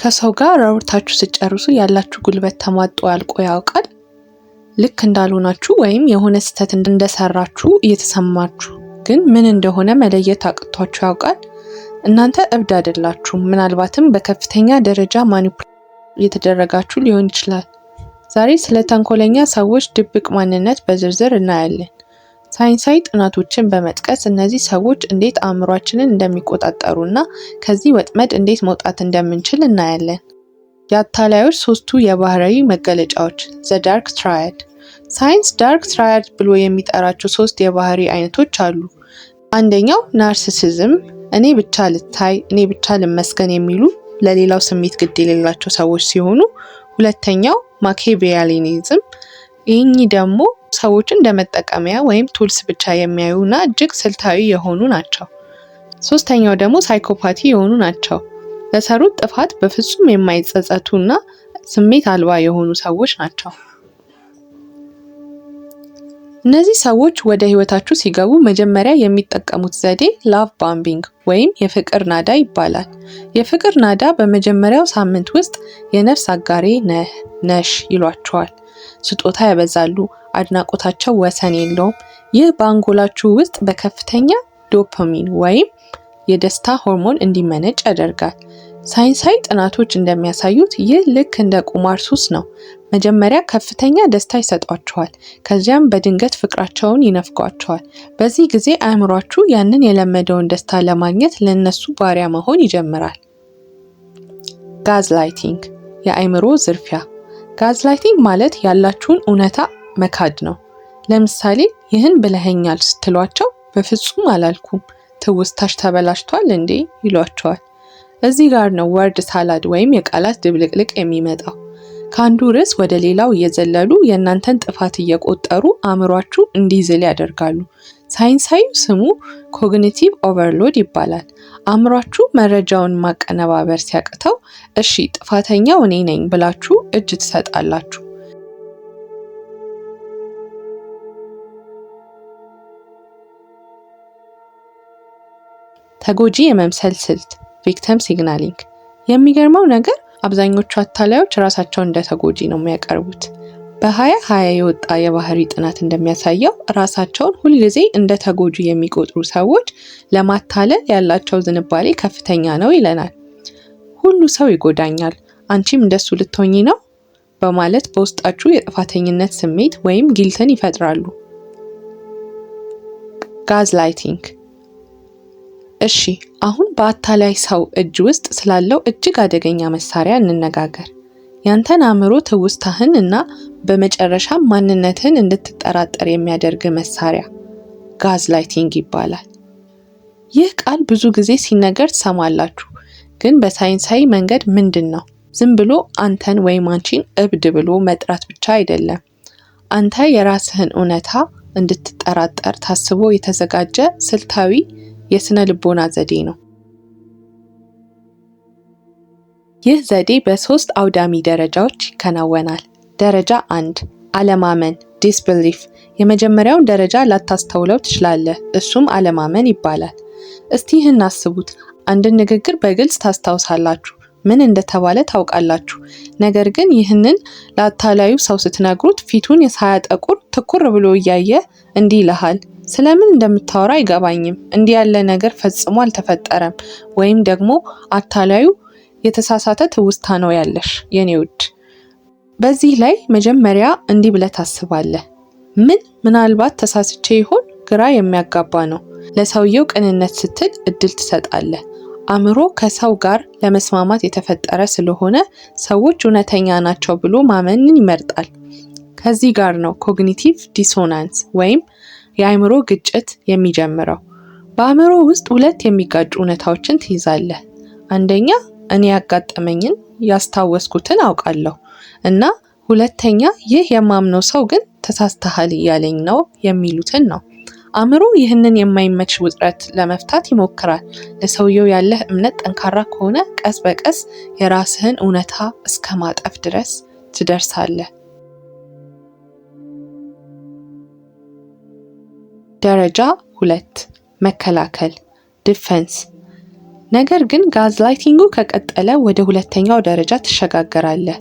ከሰው ጋር አውርታችሁ ስትጨርሱ ያላችሁ ጉልበት ተሟጦ አልቆ ያውቃል? ልክ እንዳልሆናችሁ ወይም የሆነ ስህተት እንደሰራችሁ እየተሰማችሁ ግን ምን እንደሆነ መለየት አቅቷችሁ ያውቃል? እናንተ እብድ አይደላችሁም። ምናልባትም በከፍተኛ ደረጃ ማኒፑሌት እየተደረጋችሁ ሊሆን ይችላል። ዛሬ ስለ ተንኮለኛ ሰዎች ድብቅ ማንነት በዝርዝር እናያለን። ሳይንሳዊ ጥናቶችን በመጥቀስ እነዚህ ሰዎች እንዴት አእምሯችንን እንደሚቆጣጠሩና ከዚህ ወጥመድ እንዴት መውጣት እንደምንችል እናያለን። የአታላዮች ሶስቱ የባህሪ መገለጫዎች ዘ ዳርክ ትራያድ። ሳይንስ ዳርክ ትራያድ ብሎ የሚጠራቸው ሶስት የባህሪ አይነቶች አሉ። አንደኛው ናርሲሲዝም፣ እኔ ብቻ ልታይ፣ እኔ ብቻ ልመስገን የሚሉ ለሌላው ስሜት ግድ የሌላቸው ሰዎች ሲሆኑ፣ ሁለተኛው ማኪያቬሊኒዝም፣ ይህኚህ ደግሞ ሰዎችን እንደ መጠቀሚያ ወይም ቱልስ ብቻ የሚያዩና እጅግ ስልታዊ የሆኑ ናቸው። ሶስተኛው ደግሞ ሳይኮፓቲ የሆኑ ናቸው። ለሰሩት ጥፋት በፍጹም የማይጸጸቱና ስሜት አልባ የሆኑ ሰዎች ናቸው። እነዚህ ሰዎች ወደ ህይወታችሁ ሲገቡ መጀመሪያ የሚጠቀሙት ዘዴ ላቭ ባምቢንግ ወይም የፍቅር ናዳ ይባላል። የፍቅር ናዳ በመጀመሪያው ሳምንት ውስጥ የነፍስ አጋሬ ነሽ ይሏቸዋል። ስጦታ ያበዛሉ፣ አድናቆታቸው ወሰን የለውም። ይህ በአንጎላችሁ ውስጥ በከፍተኛ ዶፓሚን ወይም የደስታ ሆርሞን እንዲመነጭ ያደርጋል። ሳይንሳዊ ጥናቶች እንደሚያሳዩት ይህ ልክ እንደ ቁማር ሱስ ነው። መጀመሪያ ከፍተኛ ደስታ ይሰጧቸዋል፣ ከዚያም በድንገት ፍቅራቸውን ይነፍጓቸዋል። በዚህ ጊዜ አእምሯችሁ ያንን የለመደውን ደስታ ለማግኘት ለነሱ ባሪያ መሆን ይጀምራል። ጋዝላይቲንግ፣ የአእምሮ ዝርፊያ። ጋዝላይቲንግ ማለት ያላችሁን እውነታ መካድ ነው። ለምሳሌ ይህን ብለኸኛል ስትሏቸው በፍጹም አላልኩም፣ ትውስታሽ ተበላሽቷል እንዴ ይሏቸዋል። እዚህ ጋር ነው ወርድ ሳላድ ወይም የቃላት ድብልቅልቅ የሚመጣው። ከአንዱ ርዕስ ወደ ሌላው እየዘለሉ የእናንተን ጥፋት እየቆጠሩ አእምሯችሁ እንዲዝል ያደርጋሉ። ሳይንሳዊ ስሙ ኮግኒቲቭ ኦቨርሎድ ይባላል። አእምሯችሁ መረጃውን ማቀነባበር ሲያቅተው እሺ ጥፋተኛው እኔ ነኝ ብላችሁ እጅ ትሰጣላችሁ። ተጎጂ የመምሰል ስልት ቪክቲም ሲግናሊንግ። የሚገርመው ነገር አብዛኞቹ አታላዮች ራሳቸውን እንደ ተጎጂ ነው የሚያቀርቡት። በ2020 የወጣ የባህሪ ጥናት እንደሚያሳየው ራሳቸውን ሁልጊዜ እንደ ተጎጂ የሚቆጥሩ ሰዎች ለማታለል ያላቸው ዝንባሌ ከፍተኛ ነው ይለናል። ሁሉ ሰው ይጎዳኛል፣ አንቺም እንደሱ ልትሆኚ ነው በማለት በውስጣችሁ የጥፋተኝነት ስሜት ወይም ጊልትን ይፈጥራሉ። ጋዝላይቲንግ። እሺ አሁን በአታላይ ሰው እጅ ውስጥ ስላለው እጅግ አደገኛ መሳሪያ እንነጋገር። ያንተን አእምሮ ትውስታህን እና በመጨረሻ ማንነትህን እንድትጠራጠር የሚያደርግ መሳሪያ ጋዝላይቲንግ ይባላል። ይህ ቃል ብዙ ጊዜ ሲነገር ትሰማላችሁ፣ ግን በሳይንሳዊ መንገድ ምንድን ነው? ዝም ብሎ አንተን ወይም አንቺን እብድ ብሎ መጥራት ብቻ አይደለም። አንተ የራስህን እውነታ እንድትጠራጠር ታስቦ የተዘጋጀ ስልታዊ የስነ ልቦና ዘዴ ነው። ይህ ዘዴ በሶስት አውዳሚ ደረጃዎች ይከናወናል። ደረጃ 1 አለማመን ዲስቢሊፍ። የመጀመሪያውን ደረጃ ላታስተውለው ትችላለህ፣ እሱም አለማመን ይባላል። እስቲ ይህን አስቡት። አንድን ንግግር በግልጽ ታስታውሳላችሁ፣ ምን እንደተባለ ታውቃላችሁ። ነገር ግን ይህንን ለአታላዩ ሰው ስትነግሩት ፊቱን ሳያጠቁር ትኩር ብሎ እያየ እንዲህ ይልሃል፣ ስለምን እንደምታወራ አይገባኝም፣ እንዲህ ያለ ነገር ፈጽሞ አልተፈጠረም። ወይም ደግሞ አታላዩ የተሳሳተ ትውስታ ነው ያለሽ የኔ ውድ። በዚህ ላይ መጀመሪያ እንዲህ ብለህ ታስባለህ፣ ምናልባት ተሳስቼ ይሆን? ግራ የሚያጋባ ነው። ለሰውየው ቅንነት ስትል እድል ትሰጣለህ። አእምሮ ከሰው ጋር ለመስማማት የተፈጠረ ስለሆነ ሰዎች እውነተኛ ናቸው ብሎ ማመንን ይመርጣል። ከዚህ ጋር ነው ኮግኒቲቭ ዲሶናንስ ወይም የአእምሮ ግጭት የሚጀምረው። በአእምሮ ውስጥ ሁለት የሚጋጩ እውነታዎችን ትይዛለህ። አንደኛ እኔ ያጋጠመኝን ያስታወስኩትን አውቃለሁ እና ሁለተኛ ይህ የማምነው ሰው ግን ተሳስተሃል እያለኝ ነው የሚሉትን ነው። አእምሮ ይህንን የማይመች ውጥረት ለመፍታት ይሞክራል። ለሰውየው ያለህ እምነት ጠንካራ ከሆነ ቀስ በቀስ የራስህን እውነታ እስከ ማጠፍ ድረስ ትደርሳለህ። ደረጃ 2 መከላከል ዲፌንስ። ነገር ግን ጋዝላይቲንጉ ከቀጠለ ወደ ሁለተኛው ደረጃ ትሸጋገራለህ።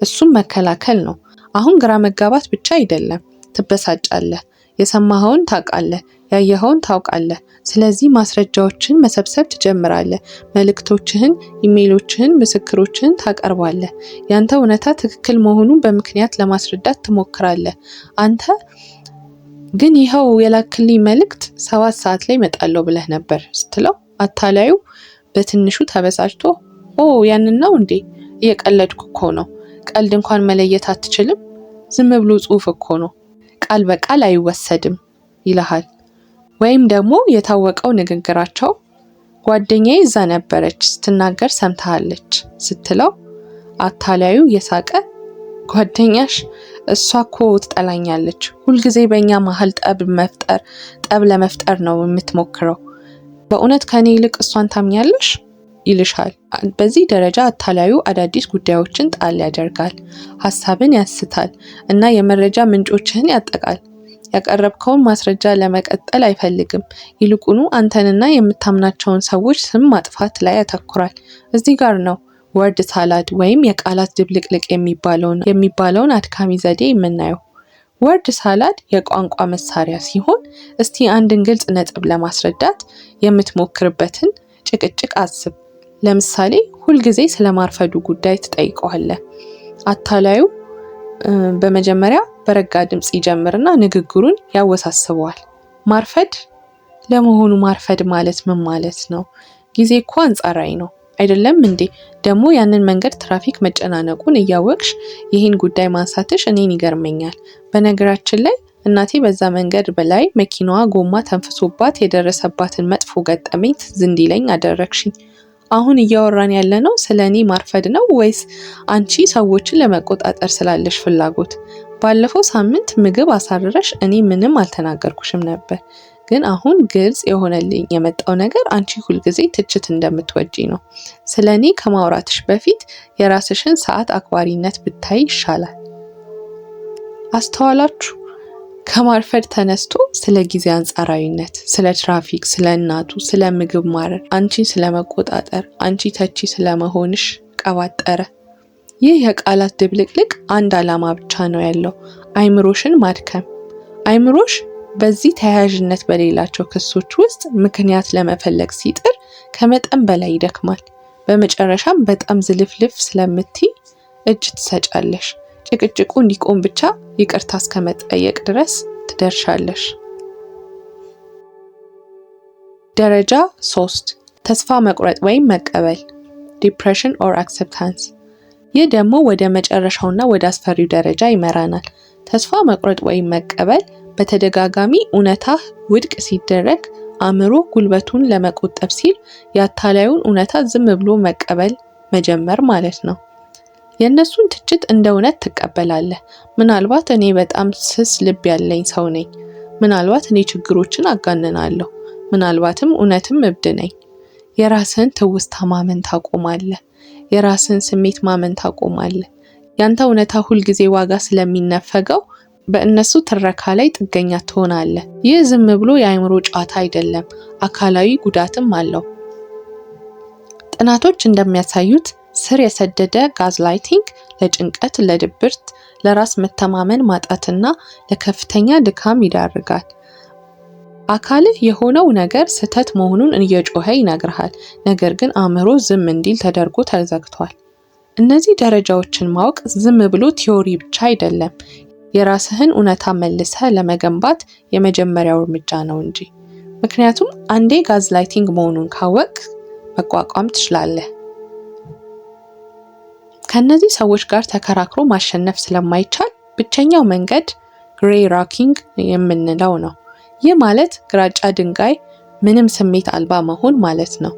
እሱም መከላከል ነው። አሁን ግራ መጋባት ብቻ አይደለም፣ ትበሳጫለህ። የሰማኸውን ታውቃለህ፣ ያየኸውን ታውቃለህ። ስለዚህ ማስረጃዎችን መሰብሰብ ትጀምራለህ። መልእክቶችህን፣ ኢሜይሎችህን፣ ምስክሮችህን ታቀርባለህ። ያንተ እውነታ ትክክል መሆኑን በምክንያት ለማስረዳት ትሞክራለህ። አንተ ግን ይኸው የላክልኝ መልእክት 7 ሰዓት ላይ እመጣለሁ ብለህ ነበር ስትለው አታላዩ በትንሹ ተበሳጭቶ ያንን ነው እንዴ? እየቀለድኩ እኮ ነው። ቀልድ እንኳን መለየት አትችልም? ዝም ብሎ ጽሑፍ እኮ ነው፣ ቃል በቃል አይወሰድም ይልሃል። ወይም ደግሞ የታወቀው ንግግራቸው ጓደኛዬ እዛ ነበረች ስትናገር ሰምታለች ስትለው አታላዩ የሳቀ ጓደኛሽ እሷ እኮ ትጠላኛለች፣ ሁልጊዜ በእኛ መሀል ጠብ ለመፍጠር ነው የምትሞክረው። በእውነት ከኔ ይልቅ እሷን ታምኛለሽ ይልሻል። በዚህ ደረጃ አታላዩ አዳዲስ ጉዳዮችን ጣል ያደርጋል፣ ሀሳብን ያስታል እና የመረጃ ምንጮችህን ያጠቃል። ያቀረብከውን ማስረጃ ለመቀጠል አይፈልግም። ይልቁኑ አንተንና የምታምናቸውን ሰዎች ስም ማጥፋት ላይ ያተኩራል። እዚህ ጋር ነው ወርድ ሳላድ ወይም የቃላት ድብልቅልቅ የሚባለውን አድካሚ ዘዴ የምናየው። ወርድ ሳላድ የቋንቋ መሳሪያ ሲሆን እስቲ አንድን ግልጽ ነጥብ ለማስረዳት የምትሞክርበትን ጭቅጭቅ አስብ። ለምሳሌ ሁልጊዜ ስለማርፈዱ ጉዳይ ትጠይቀዋለህ። አታላዩ በመጀመሪያ በረጋ ድምጽ ይጀምርና ንግግሩን ያወሳስበዋል። ማርፈድ? ለመሆኑ ማርፈድ ማለት ምን ማለት ነው? ጊዜ እኮ አንጻራዊ ነው አይደለም እንዴ? ደግሞ ያንን መንገድ ትራፊክ መጨናነቁን እያወቅሽ ይህን ጉዳይ ማንሳትሽ እኔን ይገርመኛል። በነገራችን ላይ እናቴ በዛ መንገድ በላይ መኪናዋ ጎማ ተንፍሶባት የደረሰባትን መጥፎ ገጠመኝ ትዝ እንዲለኝ አደረግሽኝ። አሁን እያወራን ያለነው ስለ እኔ ማርፈድ ነው ወይስ አንቺ ሰዎችን ለመቆጣጠር ስላለሽ ፍላጎት? ባለፈው ሳምንት ምግብ አሳርረሽ እኔ ምንም አልተናገርኩሽም ነበር፣ ግን አሁን ግልጽ የሆነልኝ የመጣው ነገር አንቺ ሁልጊዜ ትችት እንደምትወጂ ነው። ስለ እኔ ከማውራትሽ በፊት የራስሽን ሰዓት አክባሪነት ብታይ ይሻላል። አስተዋላችሁ? ከማርፈድ ተነስቶ ስለ ጊዜ አንጻራዊነት፣ ስለ ትራፊክ፣ ስለ እናቱ፣ ስለ ምግብ ማረር፣ አንቺን ስለመቆጣጠር፣ አንቺ ተቺ ስለመሆንሽ ቀባጠረ። ይህ የቃላት ድብልቅልቅ አንድ ዓላማ ብቻ ነው ያለው፣ አይምሮሽን ማድከም። አይምሮሽ በዚህ ተያያዥነት በሌላቸው ክሶች ውስጥ ምክንያት ለመፈለግ ሲጥር ከመጠን በላይ ይደክማል። በመጨረሻም በጣም ዝልፍልፍ ስለምትይ እጅ ትሰጫለሽ። ጭቅጭቁ እንዲቆም ብቻ ይቅርታ እስከመጠየቅ ድረስ ትደርሻለሽ። ደረጃ 3 ተስፋ መቁረጥ ወይም መቀበል ዲፕሬሽን ኦር አክሰፕታንስ። ይህ ደግሞ ወደ መጨረሻውና ወደ አስፈሪው ደረጃ ይመራናል። ተስፋ መቁረጥ ወይም መቀበል በተደጋጋሚ እውነታ ውድቅ ሲደረግ አእምሮ ጉልበቱን ለመቆጠብ ሲል የአታላዩን እውነታ ዝም ብሎ መቀበል መጀመር ማለት ነው። የእነሱን ትችት እንደ እውነት ትቀበላለህ። ምናልባት እኔ በጣም ስስ ልብ ያለኝ ሰው ነኝ። ምናልባት እኔ ችግሮችን አጋንናለሁ። ምናልባትም እውነትም እብድ ነኝ። የራስህን ትውስታ ማመን ታቆማለህ። የራስህን ስሜት ማመን ታቆማለህ። ያንተ እውነታ ሁልጊዜ ዋጋ ስለሚነፈገው በእነሱ ትረካ ላይ ጥገኛ ትሆናለህ። ይህ ዝም ብሎ የአእምሮ ጨዋታ አይደለም፣ አካላዊ ጉዳትም አለው። ጥናቶች እንደሚያሳዩት ስር የሰደደ ጋዝላይቲንግ ለጭንቀት፣ ለድብርት፣ ለራስ መተማመን ማጣትና ለከፍተኛ ድካም ይዳርጋል። አካልህ የሆነው ነገር ስህተት መሆኑን እየጮኸ ይነግርሃል፣ ነገር ግን አእምሮ ዝም እንዲል ተደርጎ ተዘግቷል። እነዚህ ደረጃዎችን ማወቅ ዝም ብሎ ቲዮሪ ብቻ አይደለም፣ የራስህን እውነታ መልሰህ ለመገንባት የመጀመሪያው እርምጃ ነው እንጂ። ምክንያቱም አንዴ ጋዝላይቲንግ መሆኑን ካወቅ መቋቋም ትችላለህ። ከነዚህ ሰዎች ጋር ተከራክሮ ማሸነፍ ስለማይቻል ብቸኛው መንገድ ግሬ ራኪንግ የምንለው ነው። ይህ ማለት ግራጫ ድንጋይ ምንም ስሜት አልባ መሆን ማለት ነው።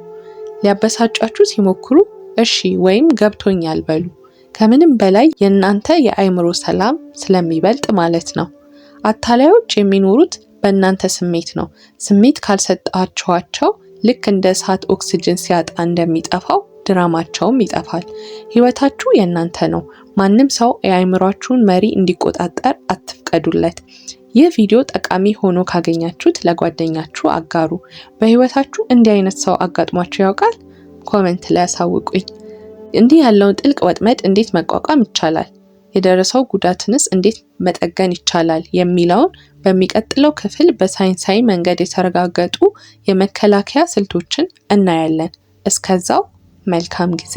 ሊያበሳጫችሁ ሲሞክሩ እሺ ወይም ገብቶኛል በሉ። ከምንም በላይ የእናንተ የአእምሮ ሰላም ስለሚበልጥ ማለት ነው። አታላዮች የሚኖሩት በእናንተ ስሜት ነው። ስሜት ካልሰጣችኋቸው ልክ እንደ እሳት ኦክሲጅን ሲያጣ እንደሚጠፋው ድራማቸውም ይጠፋል። ህይወታችሁ የእናንተ ነው። ማንም ሰው የአእምሯችሁን መሪ እንዲቆጣጠር አትፍቀዱለት። ይህ ቪዲዮ ጠቃሚ ሆኖ ካገኛችሁት ለጓደኛችሁ አጋሩ። በህይወታችሁ እንዲህ አይነት ሰው አጋጥሟችሁ ያውቃል? ኮመንት ላይ ያሳውቁኝ። እንዲህ ያለውን ጥልቅ ወጥመድ እንዴት መቋቋም ይቻላል? የደረሰው ጉዳትንስ እንዴት መጠገን ይቻላል? የሚለውን በሚቀጥለው ክፍል በሳይንሳዊ መንገድ የተረጋገጡ የመከላከያ ስልቶችን እናያለን። እስከዛው መልካም ጊዜ